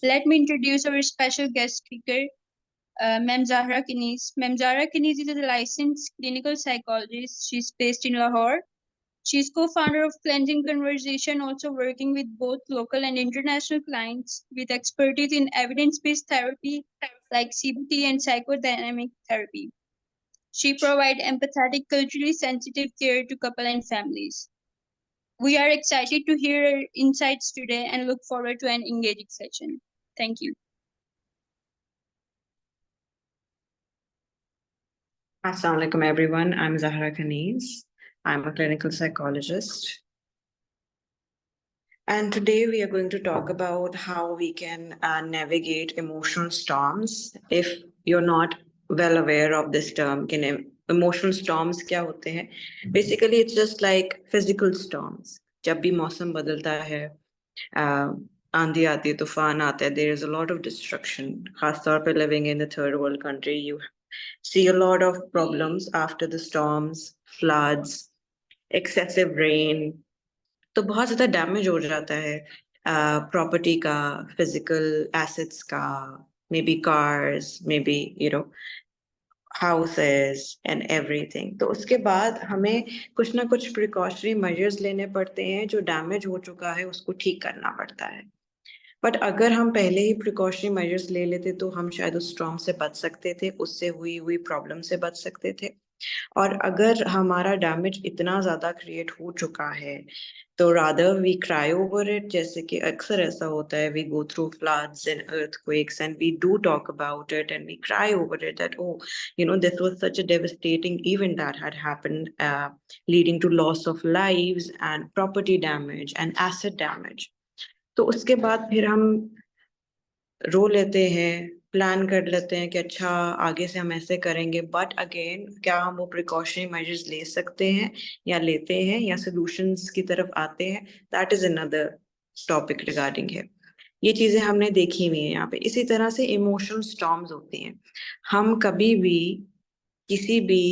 Let me introduce our special guest speaker, Ma'am Zahra Kaniz. Ma'am Zahra Kaniz is a licensed clinical psychologist. She's based in Lahore. She's co-founder of Cleansing Conversation, also working with both local and international clients with expertise in evidence-based therapy like CBT and psychodynamic therapy. She provides empathetic, culturally sensitive care to couple and families. We are excited to hear her insights today and look forward to an engaging session. Thank you. Assalamu alaikum everyone. I'm Zahra Kaniz. I'm a clinical psychologist. And today we are going to talk about how we can navigate emotional storms. If you're not well aware of this term, emotional storms क्या होते हैं? Basically, it's just like physical storms. जब भी मौसम बदलता है, आंधी आती है, तूफान आता है, there is a lot of destruction. खासतौर पे living in the third world country, you see a lot of problems after the storms, floods, excessive rain. तो बहुत ज्यादा डैमेज हो जाता है प्रॉपर्टी का, फिजिकल एसेट्स का, may be cars, may be houses and everything. तो उसके बाद हमें कुछ ना कुछ प्रिकॉशनरी मेजर्स लेने पड़ते हैं. जो डैमेज हो चुका है उसको ठीक करना पड़ता है. बट अगर हम पहले ही प्रिकॉशनरी मेजर्स ले लेते तो हम शायद उस स्टॉर्म से बच सकते थे, उससे हुई प्रॉब्लम से बच सकते थे. और अगर हमारा डैमेज इतना ज्यादा क्रिएट हो चुका है तो rather we cry over it. जैसे कि अक्सर ऐसा होता है, we go through floods and earthquakes and we do talk about it and we cry over it that this was such a devastating event that had happened, leading to loss of lives and property damage and asset damage. तो उसके बाद फिर हम रो लेते हैं, plan कर लेते हैं कि अच्छा आगे से हम ऐसे करेंगे. बट अगेन, क्या हम वो प्रिकॉशनरी मेजर्स ले सकते हैं या लेते हैं या सोल्यूशंस की तरफ आते हैं? That is another topic regarding है. ये चीजें हमने देखी हुई है यहाँ पे. इसी तरह से इमोशनल स्टॉर्म्स होती हैं. हम कभी भी किसी भी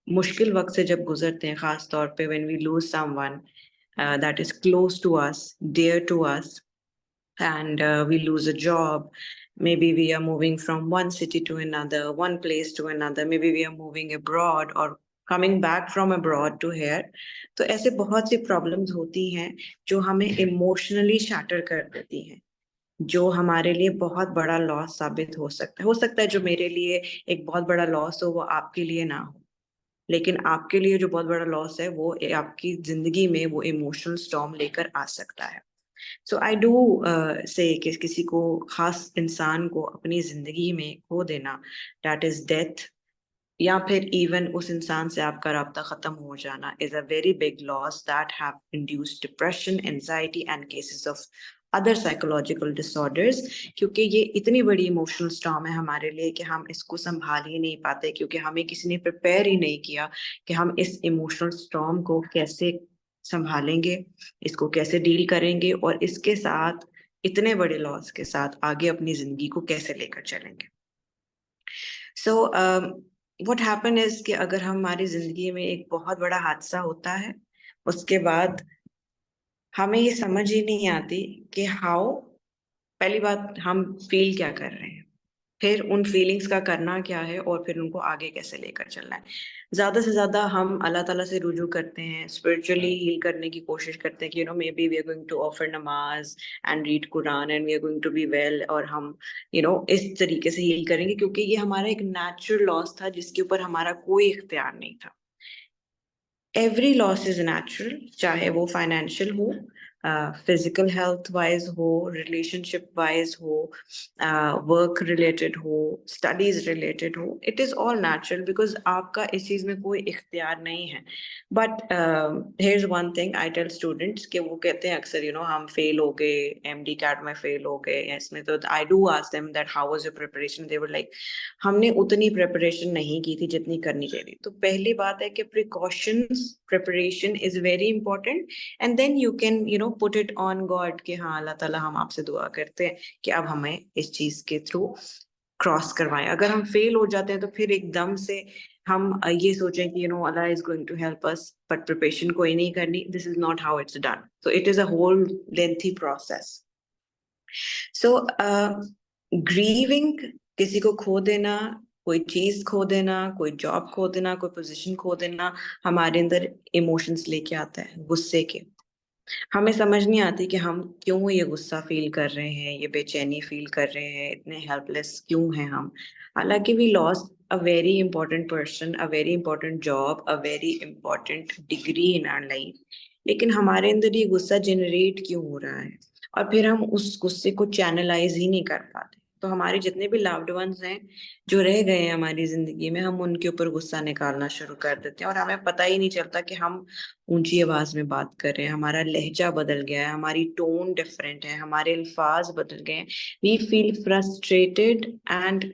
मुश्किल वक्त से जब गुजरते हैं, खास तौर पे when we lose someone that is close to us, dear to us, and we lose a job. Maybe we are moving from one city to another, one place to another. Maybe we are moving abroad or coming back from abroad to here. तो ऐसे बहुत सी problems होती हैं जो हमें emotionally shatter कर देती हैं, जो हमारे लिए बहुत बड़ा लॉस साबित हो सकता है. जो मेरे लिए एक बहुत बड़ा लॉस हो, वो आपके लिए ना हो. लेकिन आपके लिए जो बहुत बड़ा लॉस है, वो आपकी जिंदगी में वो इमोशनल स्टॉर्म लेकर आ सकता है. सो आई डू से कि किसी को, खास इंसान को अपनी जिंदगी में खो देना, दैट इज डेथ, या फिर इवन उस इंसान से आपका राब्ता खत्म हो जाना, is a very big loss that have induced depression, anxiety and cases of other psychological disorders. क्योंकि ये इतनी बड़ी इमोशनल स्टॉर्म है हमारे लिए कि हम इसको संभाल ही नहीं पाते, क्योंकि हमें किसी ने प्रिपेयर ही नहीं किया कि हम इस इमोशनल स्टॉर्म को कैसे संभालेंगे, इसको कैसे डील करेंगे, और इसके साथ, इतने बड़े लॉस के साथ, आगे अपनी जिंदगी को कैसे लेकर चलेंगे. सो व्हाट हैपन इज कि अगर हमारी जिंदगी में एक बहुत बड़ा हादसा होता है, उसके बाद हमें ये समझ ही नहीं आती कि हाउ, पहली बात हम फील क्या कर रहे हैं, फिर उन फीलिंग्स का करना क्या है, और फिर उनको आगे कैसे लेकर चलना है. ज्यादा से ज्यादा हम अल्लाह ताला से रुजू करते हैं, स्पिरिचुअली हील करने की कोशिश करते हैं कि may be we are going to offer नमाज and read Quran and we are going to be well, और हम इस तरीके से हील करेंगे, क्योंकि ये हमारा एक नेचुरल लॉस था जिसके ऊपर हमारा कोई इख्तियार नहीं था. एवरी लॉस इज नेचुरल, चाहे वो फाइनेंशियल हो, फिजिकल हेल्थ वाइज हो, रिलेशनशिप वाइज हो, वर्क रिलेटेड हो, स्टडीज रिलेटेड हो. It is all natural because आपका इस चीज में कोई इख्तियार नहीं है. But here is one thing I tell students कि वो कहते हैं अक्सर हम फेल हो गए, एमडी कैट में फेल हो गए, इसमें. तो I do ask them that how was your preparation. They were like, हमने उतनी प्रिपरेशन नहीं की थी जितनी करनी चाहिए. तो पहली बात है कि precautions, preparation is very important, and then you can put it on God कि हाँ अल्लाह ताला, हम आपसे दुआ करते हैं कि अब हमें इस चीज के थ्रू क्रॉस करवाएं. अगर हम फेल हो जाते हैं तो फिर एकदम से हम ये सोचें कि Allah is going to help us, but preparation कोई नहीं करनी. This is not how it's done. So it is a whole lengthy process. So grieving, किसी को खो देना, कोई चीज खो देना, कोई जॉब खो देना, कोई पोजीशन खो देना, हमारे अंदर इमोशंस लेके आता है गुस्से के। हमें समझ नहीं आती कि हम क्यों ये गुस्सा फील कर रहे हैं, ये बेचैनी फील कर रहे हैं, इतने हेल्पलेस क्यों हैं हम। हालांकि we lost a very important person, a very important job, a very important degree in our life, लेकिन हमारे अंदर ये गुस्सा जनरेट क्यों हो रहा है, और फिर हम उस गुस्से को चैनलाइज ही नहीं कर पाते। तो हमारे जितने भी लव्ड वंस हैं जो रह गए हैं हमारी जिंदगी में, हम उनके ऊपर गुस्सा निकालना शुरू कर देते हैं, और हमें पता ही नहीं चलता कि हम ऊंची आवाज में बात कर रहे हैं, हमारा लहजा बदल गया है, हमारी टोन डिफरेंट है, हमारे अल्फाज बदल गए हैं। वी फील फ्रस्ट्रेटेड एंड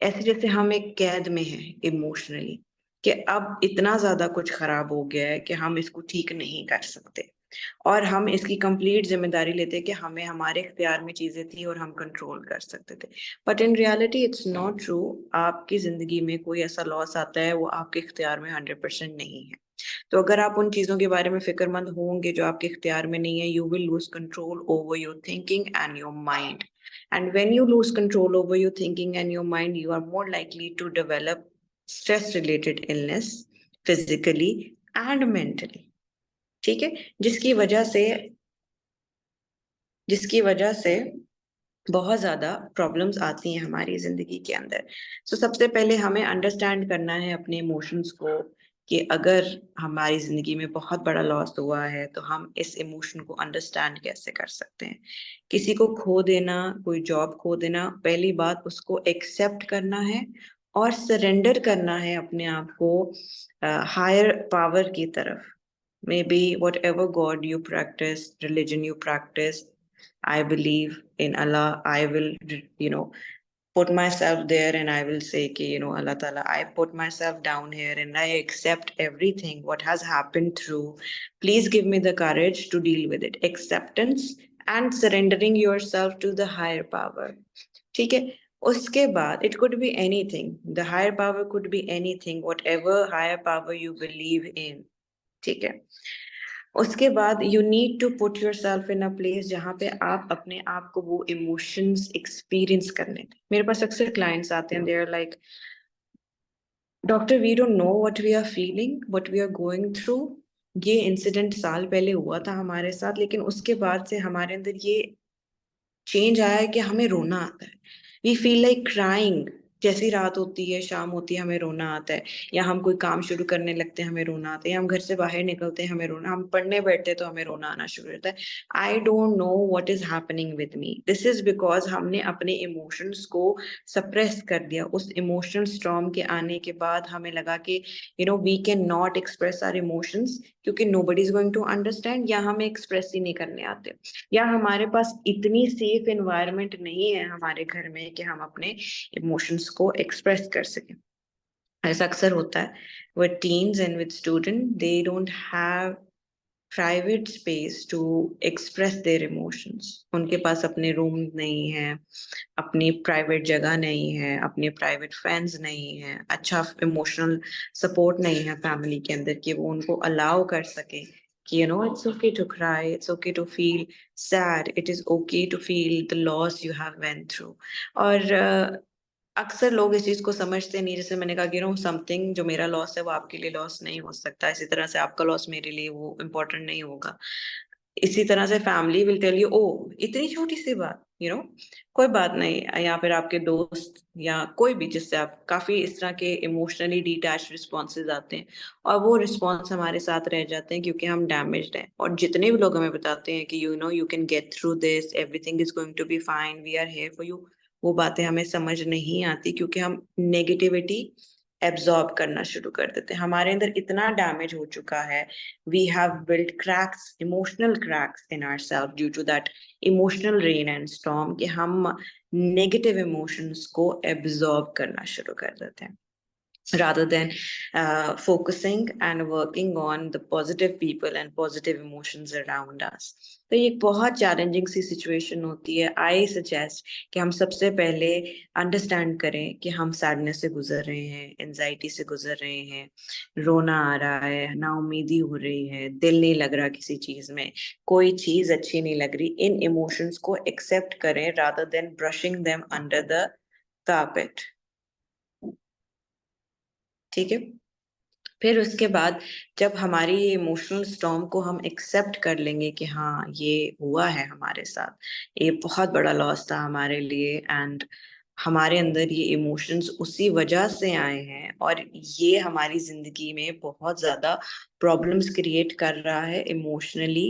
ऐसे जैसे हम एक कैद में हैं इमोशनली, कि अब इतना ज्यादा कुछ खराब हो गया है कि हम इसको ठीक नहीं कर सकते, और हम इसकी कंप्लीट जिम्मेदारी लेते हैं कि हमें हमारे इख्तियार में चीजें थी और हम कंट्रोल कर सकते थे। But in reality it's not true. आपकी जिंदगी में कोई ऐसा लॉस आता है वो आपके इख्तियार में 100% नहीं है। तो अगर आप उन चीजों के बारे में फिक्रमंद होंगे जो आपके इख्तियार में नहीं है, you will lose control over your thinking and your mind. And when you lose control over your thinking and your mind, you are more likely to develop stress related illness physically and mentally. ठीक है, जिसकी वजह से बहुत ज्यादा problems आती हैं हमारी जिंदगी के अंदर। सो सबसे पहले हमें अंडरस्टैंड करना है अपने इमोशंस को, कि अगर हमारी जिंदगी में बहुत बड़ा लॉस हुआ है तो हम इस इमोशन को अंडरस्टैंड कैसे कर सकते हैं। किसी को खो देना, कोई जॉब खो देना, पहली बात उसको एक्सेप्ट करना है और सरेंडर करना है अपने आप को हायर पावर की तरफ। May be what ever God you practice, religion you practice, I believe in Allah. I will, put myself there and I will say, Allah Ta'ala, I put myself down here and I accept everything what has happened through. Please give me the courage to deal with it. Acceptance and surrendering yourself to the higher power. ठीक है, उसके बाद it could be anything. The higher power could be anything, whatever higher power you believe in. ठीक है, उसके बाद you need to put yourself in a place जहाँ पे आप अपने आप को वो इमोशंस एक्सपीरियंस करने दें। मेरे पास अक्सर क्लाइंट्स आते हैं, they are like, doctor we don't know what we are feeling, what we are going through. ये इंसिडेंट साल पहले हुआ था हमारे साथ, लेकिन उसके बाद से हमारे अंदर ये चेंज आया है कि हमें रोना आता है। We feel like crying. जैसी रात होती है, शाम होती है, हमें रोना आता है, या हम कोई काम शुरू करने लगते हैं हमें रोना आता है, या हम घर से बाहर निकलते हैं हमें रोना, हम पढ़ने बैठते हैं तो हमें रोना आना शुरू होता है। I don't know what is happening with me. This is because हमने अपने इमोशंस को सप्रेस कर दिया। उस इमोशनल स्टॉर्म के आने के बाद हमें लगा कि we can not express our emotions, क्योंकि nobody is going to understand, या हमें एक्सप्रेस ही नहीं करने आते, या हमारे पास इतनी सेफ एनवायरनमेंट नहीं है हमारे घर में कि हम अपने इमोशंस को एक्सप्रेस कर सकें। ऐसा अक्सर होता है with teens and with student, they don't have private space to express their emotions. उनके पास अपने रूम नहीं है, अपनी प्राइवेट जगह नहीं है, अपने प्राइवेट फ्रेंड्स नहीं है, अच्छा इमोशनल सपोर्ट नहीं है फैमिली के अंदर कि वो उनको अलाउ कर सके कि it's okay to cry, it's okay to feel sad, it is okay to feel the loss you have went through. और अक्सर लोग इस चीज को समझते नहीं। जैसे मैंने कहा कि समथिंग जो मेरा लॉस है वो आपके लिए लॉस नहीं हो सकता, इसी तरह से आपका लॉस मेरे लिए वो इम्पोर्टेंट नहीं होगा। इसी तरह से फैमिली विल टेल यू, ओ इतनी छोटी सी बात, कोई बात नहीं, या फिर आपके दोस्त या कोई भी जिससे आप काफी इस तरह के इमोशनली डिटैच रिस्पॉन्सेज आते हैं, और वो रिस्पॉन्स हमारे साथ रह जाते हैं क्योंकि हम डैमेज्ड हैं। और जितने भी लोग हमें बताते हैं कि you can get through this, everything is going to be fine, we are here for you, वो बातें हमें समझ नहीं आती क्योंकि हम नेगेटिविटी एब्जॉर्ब करना शुरू कर देते हैं। हमारे अंदर इतना डैमेज हो चुका है, we have built cracks, emotional cracks in ourselves due to that emotional rain and storm, कि हम नेगेटिव इमोशंस को एब्जॉर्ब करना शुरू कर देते हैं। rather than focusing and working on the positive people and positive emotions around us. तो ये एक बहुत चैलेंजिंग सी सिचुएशन होती है. आई सजेस्ट कि हम सबसे पहले अंडरस्टैंड करें कि हम सैडनेस से गुजर रहे हैं, एंजाइटी से गुजर रहे हैं, रोना आ रहा है, नाउमीदी हो रही है, दिल नहीं लग रहा किसी चीज में, कोई चीज अच्छी नहीं लग रही. इन इमोशंस को एक्सेप्ट करें rather than brushing them under the carpet. ठीक है. फिर उसके बाद जब हमारी ये इमोशनल स्टॉर्म को हम एक्सेप्ट कर लेंगे कि हाँ ये हुआ है हमारे साथ, ये बहुत बड़ा लॉस था हमारे लिए, एंड हमारे अंदर ये इमोशंस उसी वजह से आए हैं और ये हमारी जिंदगी में बहुत ज्यादा प्रॉब्लम्स क्रिएट कर रहा है emotionally,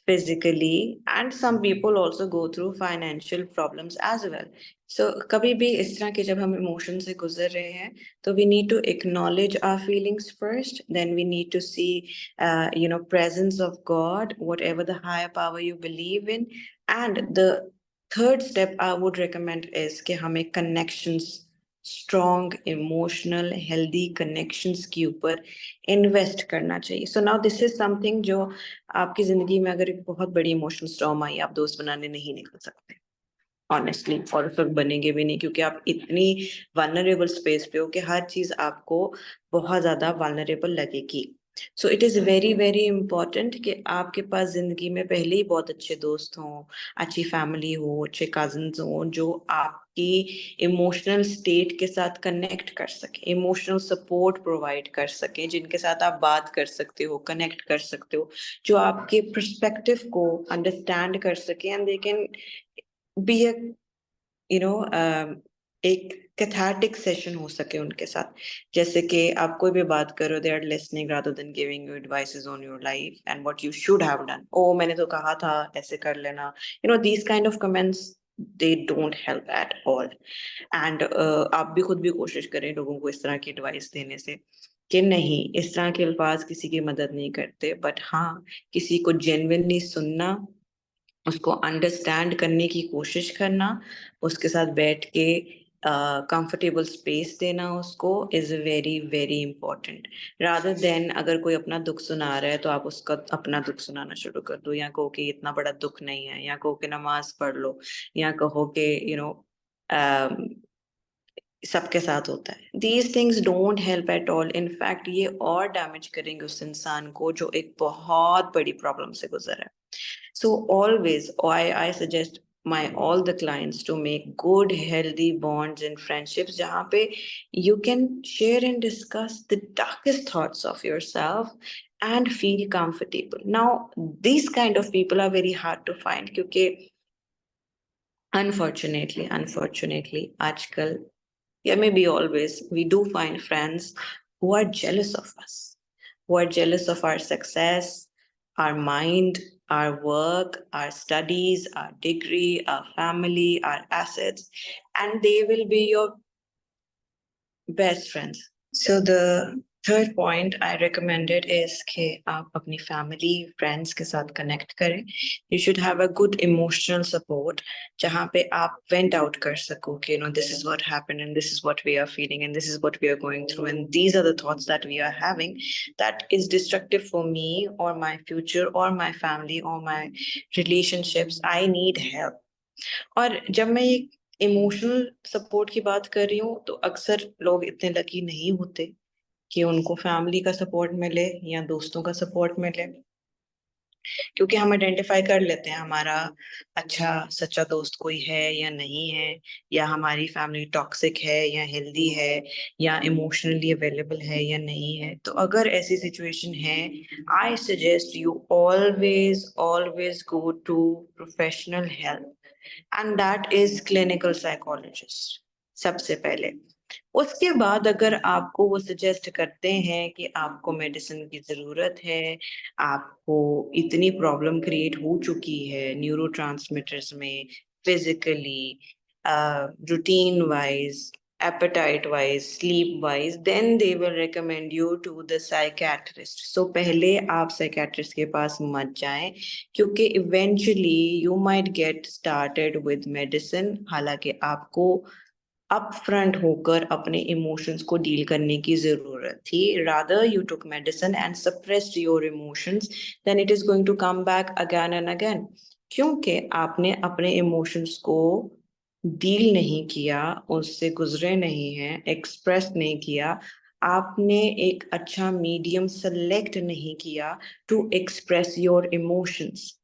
physically, and some people also go through financial problems as well. So कभी भी इस तरह के जब हम इमोशन से गुजर रहे हैं तो we need to acknowledge our feelings first, then we need to see presence of God, whatever the higher power you believe in, and the third step I would recommend is कि हमें connections, strong emotional healthy connections के ऊपर invest करना चाहिए. So now this is something जो आपकी जिंदगी में अगर एक बहुत बड़ी इमोशनल स्टॉर्म आई, आप दोस्त बनाने नहीं निकल सकते ऑनेस्टली, और उस वक्त बनेंगे भी नहीं, क्योंकि आप इतनी वल्नरेबल स्पेस पे हो कि हर चीज आपको बहुत ज्यादा वल्नरेबल लगेगी. सो it is very very important कि आपके पास जिंदगी में पहले ही बहुत अच्छे दोस्त हों, अच्छी फैमिली हो, अच्छे कजिन्स हों जो आपकी इमोशनल स्टेट के साथ कनेक्ट कर सके, इमोशनल सपोर्ट प्रोवाइड कर सके, जिनके साथ आप बात कर सकते हो, कनेक्ट कर सकते हो, जो आपके पर्सपेक्टिव को अंडरस्टैंड कर सके, and they can be a एक कैथार्टिक सेशन हो सके उनके साथ. जैसे कि आप कोई भी बात करो, they are listening rather than giving you advices on your life and what you should have done. ओ मैंने तो कहा था ऐसे कर लेना, these kind of comments, they don't help at all. And आप भी खुद भी कोशिश करें लोगों को इस तरह की एडवाइस देने से कि नहीं, इस तरह के अल्फाज किसी की मदद नहीं करते, बट हाँ किसी को जेन्युइनली सुनना, उसको अंडरस्टैंड करने की कोशिश करना, उसके साथ बैठ के कंफर्टेबल स्पेस देना उसको, is very very important. Rather than अगर कोई अपना दुख सुना रहा है तो आप उसका अपना दुख सुनाना शुरू कर दो, या कहो कि इतना बड़ा दुख नहीं है, या कहो कि नमाज पढ़ लो, या कहो कि सबके साथ होता है. These things don't help at all. In fact ये और डैमेज करेंगे उस इंसान को जो एक बहुत बड़ी प्रॉब्लम से गुजर है. So always, I suggest my all the clients to make good healthy bonds and friendships जहाँ पे you can share and discuss the darkest thoughts of yourself and feel comfortable. Now these kind of people are very hard to find क्योंकि unfortunately आजकल, yeah, maybe always, we do find friends who are jealous of us, who are jealous of our success, our mind, our work, our studies, our degree, our family, our assets, and they will be your best friends. So the third point I recommended is कि आप अपनी family, friends के साथ connect करें. You should have a good emotional support जहाँ पे आप vent out कर सको कि this is what happened and this is what we are feeling and this is what we are going through and these are the thoughts that we are having that is destructive for me or my future or my family or my relationships. I need help. और जब मैं ये emotional support की बात कर रही हूँ तो अक्सर लोग इतने लकी नहीं होते कि उनको फैमिली का सपोर्ट मिले या दोस्तों का सपोर्ट मिले, क्योंकि हम आइडेंटिफाई कर लेते हैं हमारा अच्छा सच्चा दोस्त कोई है या नहीं है, या हमारी फैमिली टॉक्सिक है या हेल्दी है, या इमोशनली अवेलेबल है या नहीं है. तो अगर ऐसी सिचुएशन है, I suggest you always always go to professional help, and that is clinical psychologist सबसे पहले. उसके बाद अगर आपको वो सजेस्ट करते हैं कि आपको मेडिसिन की जरूरत है, आपको इतनी प्रॉब्लम क्रिएट हो चुकी है न्यूरोट्रांसमीटर्स में, physically, routine wise, appetite wise, sleep wise, then they will recommend you to the psychiatrist. So पहले आप psychiatrist के पास मत जाएं, क्योंकि eventually you might get started with medicine. हालांकि आपको अप फ्रंट होकर अपने इमोशंस को डील करने की जरूरत थी. Rather you took medicine and suppressed your emotions, then it is going to come back again and again. क्योंकि आपने अपने इमोशंस को डील नहीं किया, उससे गुजरे नहीं हैं, एक्सप्रेस नहीं किया, आपने एक अच्छा मीडियम सेलेक्ट नहीं किया टू एक्सप्रेस योर इमोशंस.